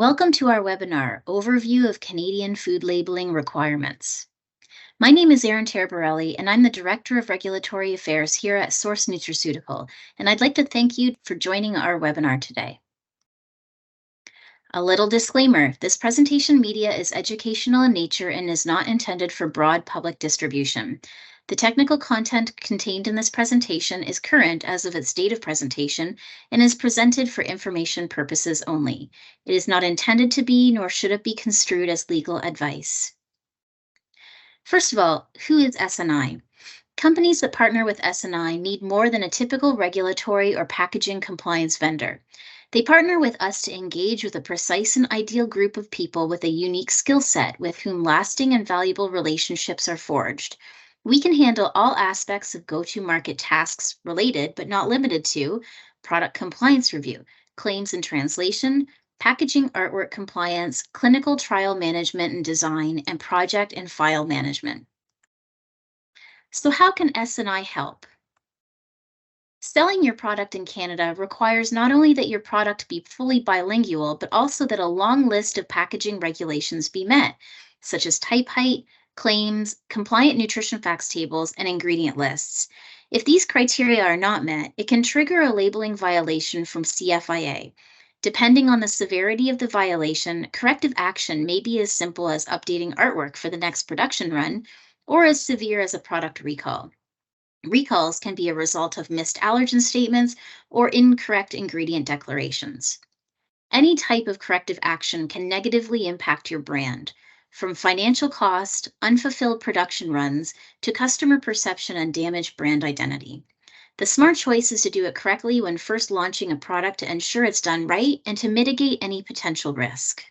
Welcome to our webinar, Overview of Canadian Food Labeling Requirements. My name is Erin Taraborrelli, and I'm the Director of Regulatory Affairs here at Source Nutraceutical, and I'd like to thank you for joining our webinar today. A little disclaimer, this presentation media is educational in nature and is not intended for broad public distribution. The technical content contained in this presentation is current as of its date of presentation and is presented for information purposes only. It is not intended to be, nor should it be construed as legal advice. First of all, who is SNI? Companies that partner with SNI need more than a typical regulatory or packaging compliance vendor. They partner with us to engage with a precise and ideal group of people with a unique skill set with whom lasting and valuable relationships are forged. We can handle all aspects of go-to-market tasks related, but not limited to, product compliance review, claims and translation, packaging artwork compliance, clinical trial management and design, and project and file management. So how can SNI help? Selling your product in Canada requires not only that your product be fully bilingual, but also that a long list of packaging regulations be met, such as type height, claims, compliant nutrition facts tables, and ingredient lists. If these criteria are not met, it can trigger a labeling violation from CFIA. Depending on the severity of the violation, corrective action may be as simple as updating artwork for the next production run, or as severe as a product recall. Recalls can be a result of missed allergen statements or incorrect ingredient declarations. Any type of corrective action can negatively impact your brand, from financial cost, unfulfilled production runs, to customer perception and damaged brand identity. The smart choice is to do it correctly when first launching a product to ensure it's done right and to mitigate any potential risk.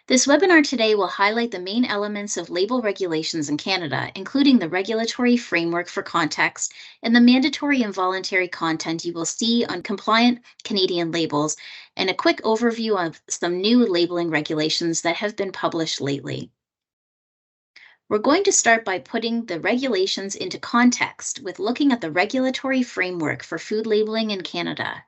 This webinar today will highlight the main elements of label regulations in Canada, including the regulatory framework for context and the mandatory and voluntary content you will see on compliant Canadian labels, and a quick overview of some new labeling regulations that have been published lately. We're going to start by putting the regulations into context with looking at the regulatory framework for food labeling in Canada.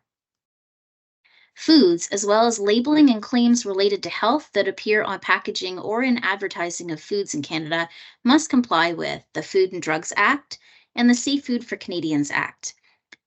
Foods, as well as labeling and claims related to health that appear on packaging or in advertising of foods in Canada, must comply with the Food and Drugs Act and the Safe Food for Canadians Act.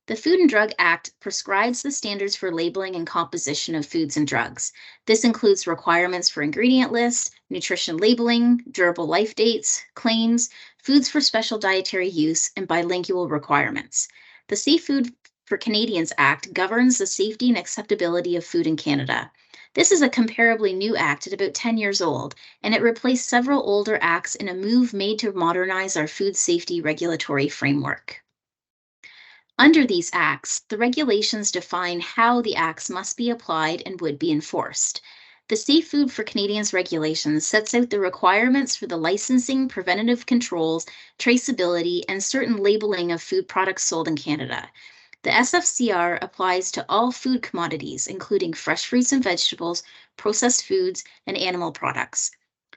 The Food and Drug Act prescribes the standards for labeling and composition of foods and drugs. This includes requirements for ingredient lists, nutrition labeling, durable life dates, claims, foods for special dietary use, and bilingual requirements. The Safe Food for Canadians Act governs the safety and acceptability of food in Canada. This is a comparably new act at about 10 years old, and it replaced several older acts in a move made to modernize our food safety regulatory framework. Under these acts, the regulations define how the acts must be applied and would be enforced. The Safe Food for Canadians regulations sets out the requirements for the licensing, preventative controls, traceability, and certain labeling of food products sold in Canada. The SFCR applies to all food commodities, including fresh fruits and vegetables, processed foods, and animal products.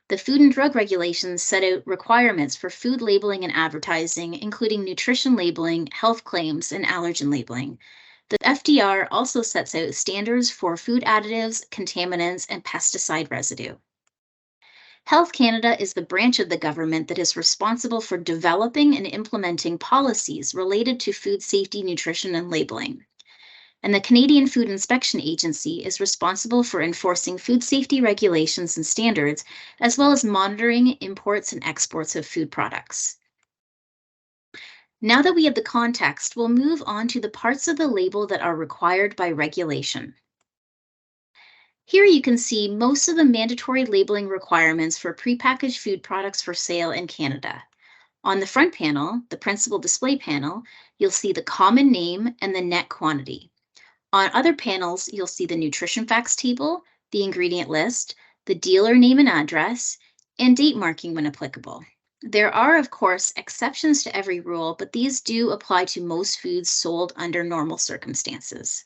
The Food and Drug Regulations set out requirements for food labeling and advertising, including nutrition labeling, health claims, and allergen labeling. The FDR also sets out standards for food additives, contaminants, and pesticide residue. Health Canada is the branch of the government that is responsible for developing and implementing policies related to food safety, nutrition, and labeling. And the Canadian Food Inspection Agency is responsible for enforcing food safety regulations and standards, as well as monitoring imports and exports of food products. Now that we have the context, we'll move on to the parts of the label that are required by regulation. Here you can see most of the mandatory labeling requirements for prepackaged food products for sale in Canada. On the front panel, the principal display panel, you'll see the common name and the net quantity. On other panels, you'll see the nutrition facts table, the ingredient list, the dealer name and address, and date marking when applicable. There are, of course, exceptions to every rule, but these do apply to most foods sold under normal circumstances.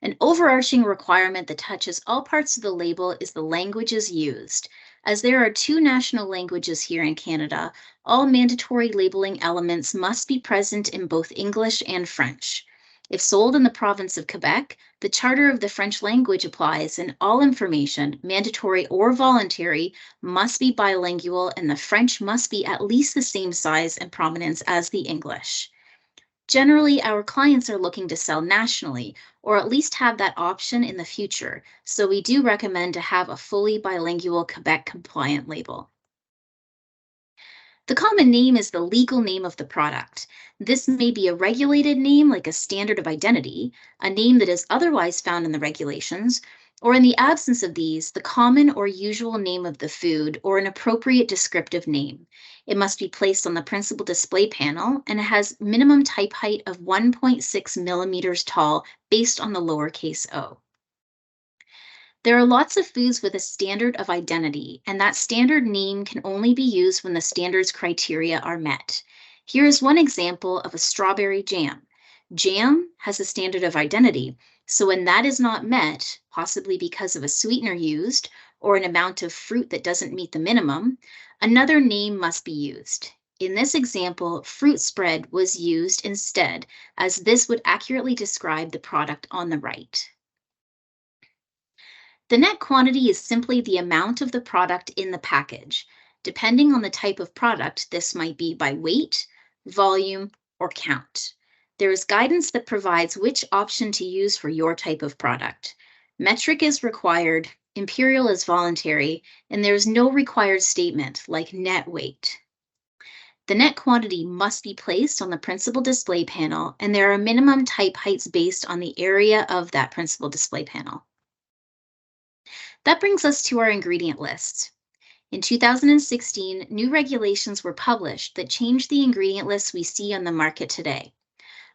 An overarching requirement that touches all parts of the label is the languages used. As there are 2 national languages here in Canada, all mandatory labeling elements must be present in both English and French. If sold in the province of Quebec, the Charter of the French language applies, and all information, mandatory or voluntary, must be bilingual, and the French must be at least the same size and prominence as the English. Generally, our clients are looking to sell nationally, or at least have that option in the future, so we do recommend to have a fully bilingual Quebec compliant label. The common name is the legal name of the product. This may be a regulated name like a standard of identity, a name that is otherwise found in the regulations, or in the absence of these, the common or usual name of the food or an appropriate descriptive name. It must be placed on the principal display panel, and it has minimum type height of 1.6 millimeters tall based on the lowercase o. There are lots of foods with a standard of identity, and that standard name can only be used when the standards criteria are met. Here is one example of a strawberry jam. Jam has a standard of identity, so when that is not met, possibly because of a sweetener used or an amount of fruit that doesn't meet the minimum, another name must be used. In this example, fruit spread was used instead, as this would accurately describe the product on the right. The net quantity is simply the amount of the product in the package. Depending on the type of product, this might be by weight, volume, or count. There is guidance that provides which option to use for your type of product. Metric is required, imperial is voluntary, and there is no required statement like net weight. The net quantity must be placed on the principal display panel, and there are minimum type heights based on the area of that principal display panel. That brings us to our ingredient list. In 2016, new regulations were published that changed the ingredient lists we see on the market today.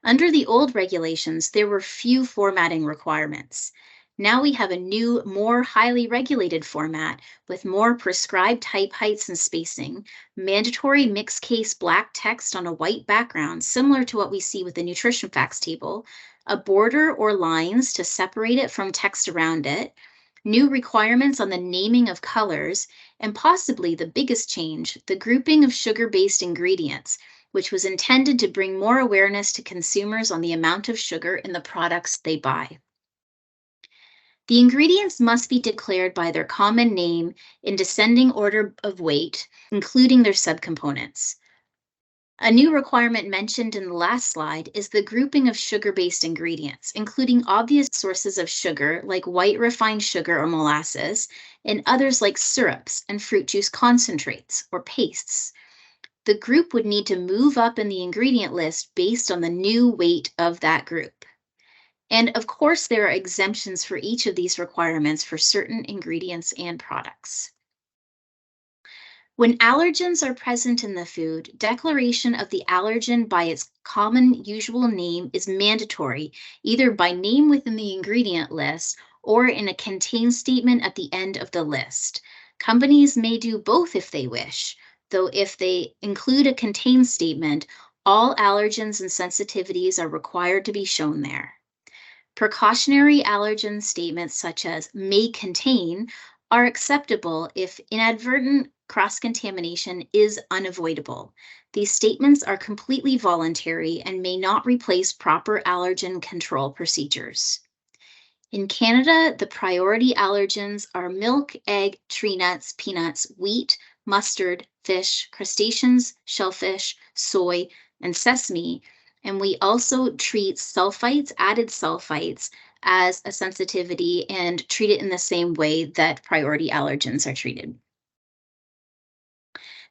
Under the old regulations, there were few formatting requirements. Now we have a new, more highly regulated format with more prescribed type heights and spacing, mandatory mixed case black text on a white background, similar to what we see with the nutrition facts table, a border or lines to separate it from text around it, new requirements on the naming of colors, and possibly the biggest change, the grouping of sugar-based ingredients, which was intended to bring more awareness to consumers on the amount of sugar in the products they buy. The ingredients must be declared by their common name in descending order of weight, including their subcomponents. A new requirement mentioned in the last slide is the grouping of sugar-based ingredients, including obvious sources of sugar like white refined sugar or molasses, and others like syrups and fruit juice concentrates or pastes. The group would need to move up in the ingredient list based on the new weight of that group. And of course, there are exemptions for each of these requirements for certain ingredients and products. When allergens are present in the food, declaration of the allergen by its common usual name is mandatory, either by name within the ingredient list or in a contain statement at the end of the list. Companies may do both if they wish, though if they include a contain statement, all allergens and sensitivities are required to be shown there. Precautionary allergen statements such as may contain are acceptable if inadvertent cross-contamination is unavoidable. These statements are completely voluntary and may not replace proper allergen control procedures. In Canada, the priority allergens are milk, egg, tree nuts, peanuts, wheat, mustard, fish, crustaceans, shellfish, soy, and sesame. And we also treat sulfites, added sulfites, as a sensitivity and treat it in the same way that priority allergens are treated.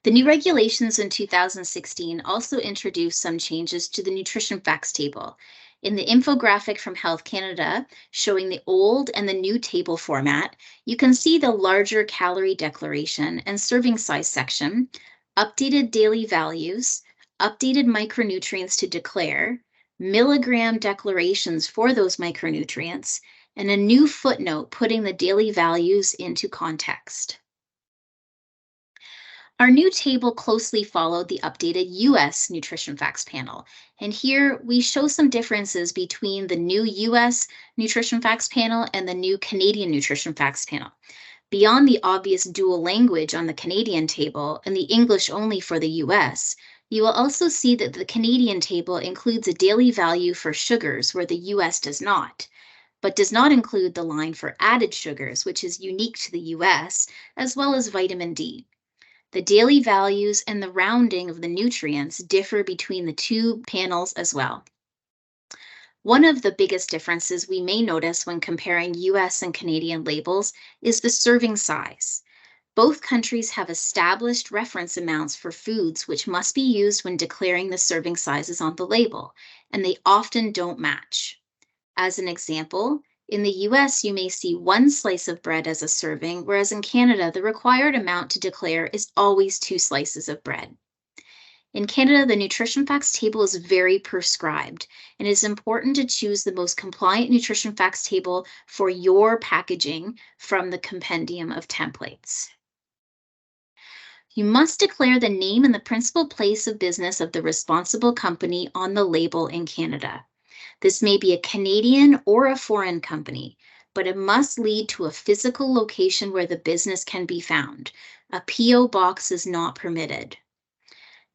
The new regulations in 2016 also introduced some changes to the nutrition facts table. In the infographic from Health Canada showing the old and the new table format, you can see the larger calorie declaration and serving size section, updated daily values, updated micronutrients to declare, milligram declarations for those micronutrients, and a new footnote putting the daily values into context. Our new table closely followed the updated US Nutrition Facts panel, and here we show some differences between the new US Nutrition Facts panel and the new Canadian Nutrition Facts panel. Beyond the obvious dual language on the Canadian table and the English only for the US, You will also see that the Canadian table includes a daily value for sugars where the US does not, but does not include the line for added sugars, which is unique to the US, as well as vitamin D. The daily values and the rounding of the nutrients differ between the two panels as well. One of the biggest differences we may notice when comparing US and Canadian labels is the serving size. Both countries have established reference amounts for foods which must be used when declaring the serving sizes on the label, and they often don't match. As an example, in the US, you may see one slice of bread as a serving, whereas in Canada, the required amount to declare is always 2 slices of bread. In Canada, the nutrition facts table is very prescribed, and it is important to choose the most compliant nutrition facts table for your packaging from the compendium of templates. You must declare the name and the principal place of business of the responsible company on the label in Canada. This may be a Canadian or a foreign company, but it must lead to a physical location where the business can be found. A P.O. box is not permitted.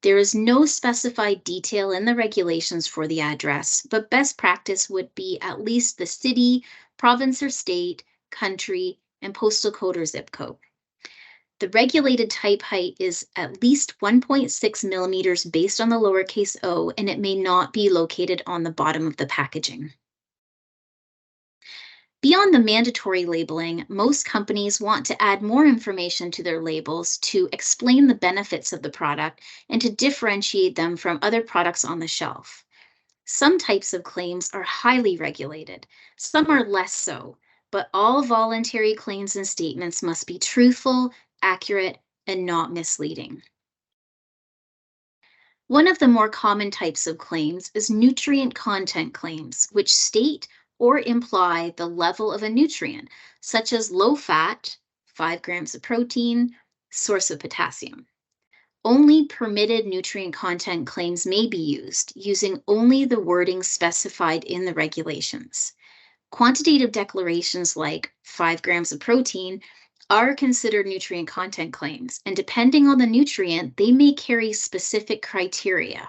There is no specified detail in the regulations for the address, but best practice would be at least the city, province or state, country, and postal code or zip code. The regulated type height is at least 1.6 millimeters based on the lowercase o, and it may not be located on the bottom of the packaging. Beyond the mandatory labeling, most companies want to add more information to their labels to explain the benefits of the product and to differentiate them from other products on the shelf. Some types of claims are highly regulated, some are less so, but all voluntary claims and statements must be truthful, accurate, and not misleading. One of the more common types of claims is nutrient content claims, which state or imply the level of a nutrient, such as low fat, 5 grams of protein, source of potassium. Only permitted nutrient content claims may be used, using only the wording specified in the regulations. Quantitative declarations like 5 grams of protein are considered nutrient content claims, and depending on the nutrient, they may carry specific criteria.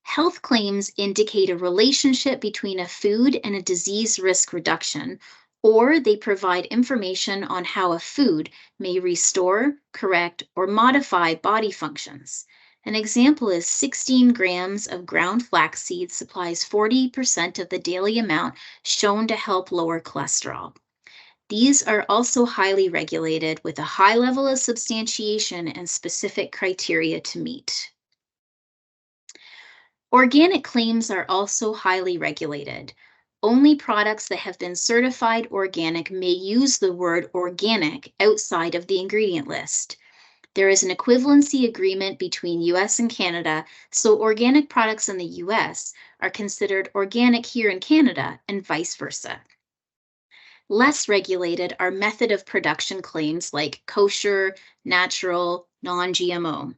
Health claims indicate a relationship between a food and a disease risk reduction, or they provide information on how a food may restore, correct, or modify body functions. An example is 16 grams of ground flaxseed supplies 40% of the daily amount shown to help lower cholesterol. These are also highly regulated with a high level of substantiation and specific criteria to meet. Organic claims are also highly regulated. Only products that have been certified organic may use the word organic outside of the ingredient list. There is an equivalency agreement between US and Canada, so organic products in the US are considered organic here in Canada and vice versa. Less regulated are method of production claims like kosher, natural, non-GMO.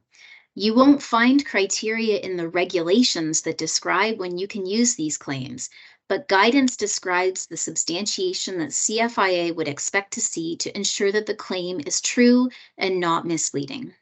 You won't find criteria in the regulations that describe when you can use these claims, but guidance describes the substantiation that CFIA would expect to see to ensure that the claim is true and not misleading.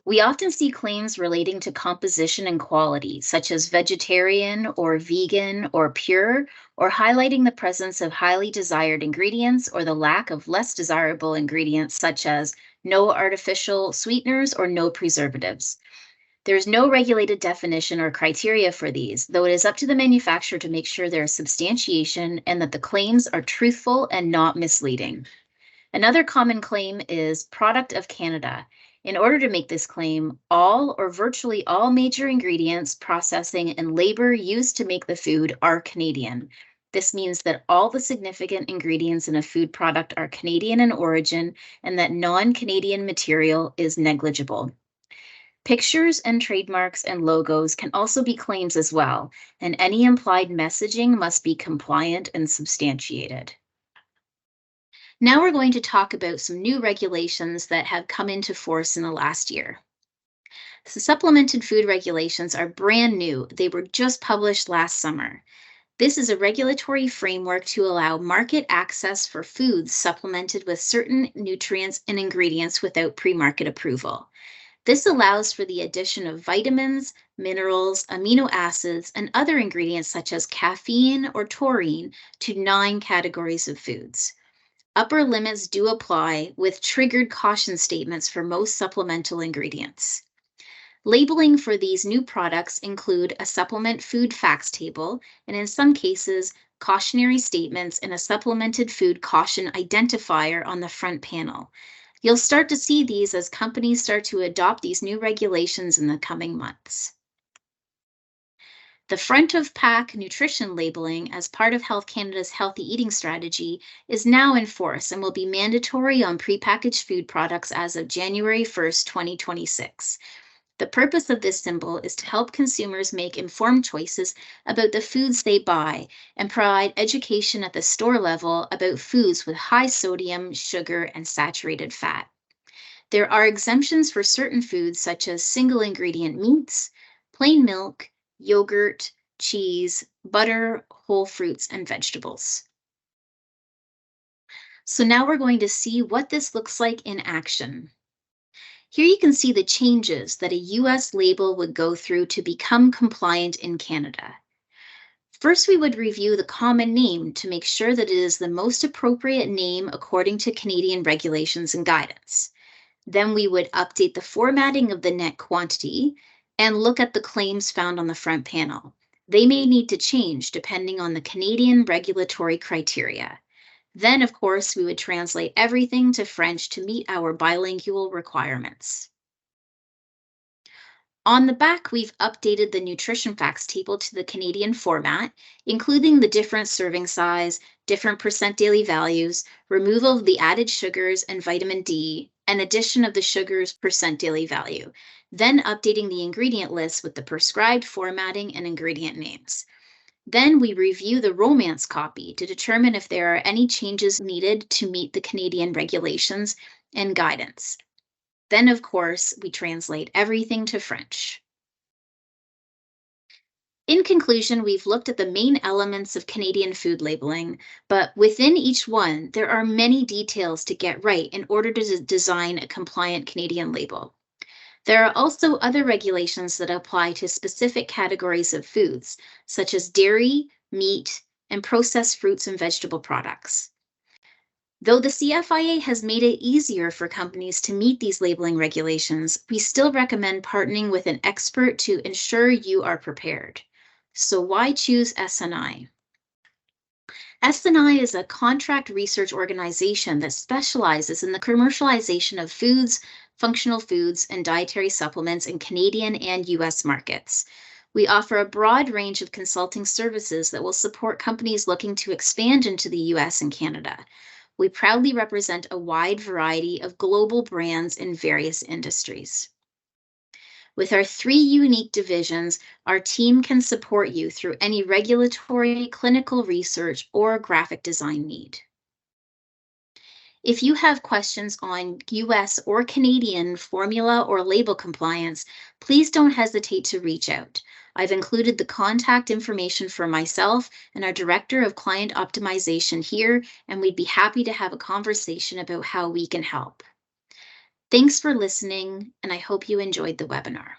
We often see claims relating to composition and quality, such as vegetarian or vegan or pure, or highlighting the presence of highly desired ingredients or the lack of less desirable ingredients, such as no artificial sweeteners or no preservatives. There is no regulated definition or criteria for these, though it is up to the manufacturer to make sure there is substantiation and that the claims are truthful and not misleading. Another common claim is product of Canada. In order to make this claim, all or virtually all major ingredients, processing, and labor used to make the food are Canadian. This means that all the significant ingredients in a food product are Canadian in origin and that non-Canadian material is negligible. Pictures and trademarks and logos can also be claims as well, and any implied messaging must be compliant and substantiated. Now we're going to talk about some new regulations that have come into force in the last year. So supplemented food regulations are brand new. They were just published last summer. This is a regulatory framework to allow market access for foods supplemented with certain nutrients and ingredients without pre-market approval. This allows for the addition of vitamins, minerals, amino acids, and other ingredients such as caffeine or taurine to 9 categories of foods. Upper limits do apply with triggered caution statements for most supplemental ingredients. Labeling for these new products include a supplement food facts table, and in some cases, cautionary statements and a supplemented food caution identifier on the front panel. You'll start to see these as companies start to adopt these new regulations in the coming months. The front of pack nutrition labeling as part of Health Canada's healthy eating strategy is now in force and will be mandatory on prepackaged food products as of January 1st, 2026. The purpose of this symbol is to help consumers make informed choices about the foods they buy and provide education at the store level about foods with high sodium, sugar, and saturated fat. There are exemptions for certain foods such as single ingredient meats, plain milk, yogurt, cheese, butter, whole fruits, and vegetables. So now we're going to see what this looks like in action. Here you can see the changes that a US label would go through to become compliant in Canada. First, we would review the common name to make sure that it is the most appropriate name according to Canadian regulations and guidance. Then we would update the formatting of the net quantity and look at the claims found on the front panel. They may need to change depending on the Canadian regulatory criteria. Then, of course, we would translate everything to French to meet our bilingual requirements. On the back, we've updated the nutrition facts table to the Canadian format, including the different serving size, different percent daily values, removal of the added sugars and vitamin D, and addition of the sugars percent daily value, then updating the ingredient list with the prescribed formatting and ingredient names. Then we review the romance copy to determine if there are any changes needed to meet the Canadian regulations and guidance. Then, of course, we translate everything to French. In conclusion, we've looked at the main elements of Canadian food labeling, but within each one, there are many details to get right in order to design a compliant Canadian label. There are also other regulations that apply to specific categories of foods, such as dairy, meat, and processed fruits and vegetable products. Though the CFIA has made it easier for companies to meet these labeling regulations, we still recommend partnering with an expert to ensure you are prepared. So why choose SNI? SNI is a contract research organization that specializes in the commercialization of foods, functional foods, and dietary supplements in Canadian and US markets. We offer a broad range of consulting services that will support companies looking to expand into the US and Canada. We proudly represent a wide variety of global brands in various industries. With our 3 unique divisions, our team can support you through any regulatory, clinical research, or graphic design need. If you have questions on US or Canadian formula or label compliance, please don't hesitate to reach out. I've included the contact information for myself and our Director of Client Optimization here, and we'd be happy to have a conversation about how we can help. Thanks for listening, and I hope you enjoyed the webinar.